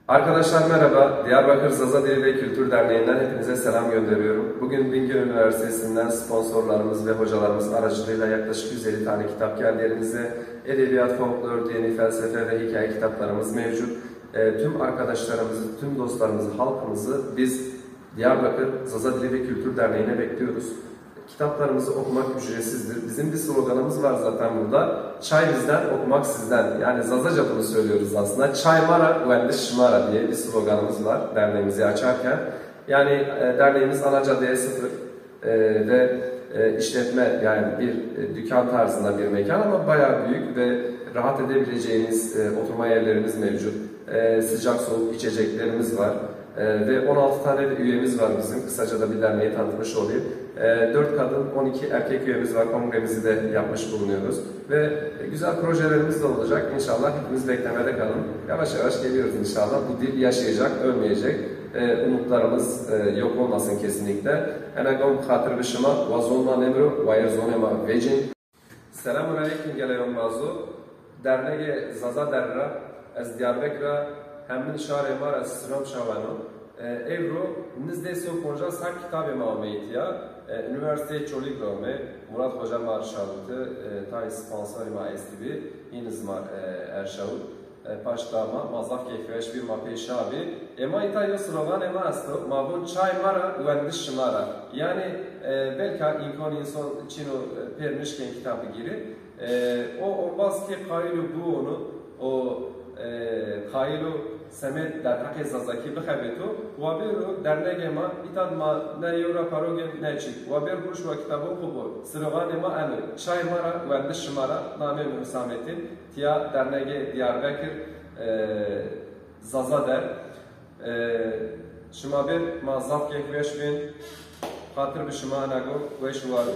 Arkadaşlar merhaba, Diyarbakır Zaza Dili ve Kültür Derneği'nden hepinize selam gönderiyorum. Bugün Bingöl Üniversitesi'nden sponsorlarımız ve hocalarımız aracılığıyla yaklaşık 150 tane kitap geldi elimize. Edebiyat, folklor, dini, felsefe ve hikaye kitaplarımız mevcut. Tüm arkadaşlarımızı, tüm dostlarımızı, halkımızı biz Diyarbakır Zaza Dili ve Kültür Derneği'ne bekliyoruz. Kitaplarımızı okumak ücretsizdir. Bizim bir sloganımız var zaten burada. Çay bizden, okumak sizden. Yani Zazaca bunu söylüyoruz aslında. Çay mara, uende şımara diye bir sloganımız var derneğimizi açarken. Yani derneğimiz ana caddeye sıfır ve işletme, yani bir dükkan tarzında bir mekan ama bayağı büyük ve rahat edebileceğiniz oturma yerlerimiz mevcut. Sıcak soğuk içeceklerimiz var. Ve 16 tane de üyemiz var bizim. Kısaca da bir derneği tanıtmış olayım. 4 kadın, 12 erkek üyemiz var. Kongremizi de yapmış bulunuyoruz. Ve güzel projelerimiz de olacak. İnşallah hepimiz beklemede kalın. Yavaş yavaş geliyoruz inşallah. Bu dil yaşayacak, ölmeyecek. Umutlarımız yok olmasın kesinlikle. Enagom hatır bişima, vazonma nemru, vayır zonema vecin. Selamun aleyküm geleyon bazu. Derneğe Zaza Derra, ez Diyarbakır'a همین شهر ما را سلام شوانو evro nezdeyse okunca sak kitabı mağmeytiya üniversite çolik rome Murat Hoca marşalıtı tay sponsor ma estibi inizmar erşavut paştama mazaf keyfeş bir mapeşabi ema itayla slogan ema asto mabun çay mara güvendiş şımara yani belki insan çino permişken kitabı giri o olmaz ki kaylu bu onu o kaylu semet در حق زازاکی بخوابه تو و برو در نگه ما ایتاد ما نه یورا پاروگه نچید و بر بروش و کتابو خوبو سرغان ما انو چای ما را و اندش شما را نامه مسامتین تیا در نگه دیاربکر زازا در شما بر ما زاف که خویش بین خاطر به شما نگو ویش وارو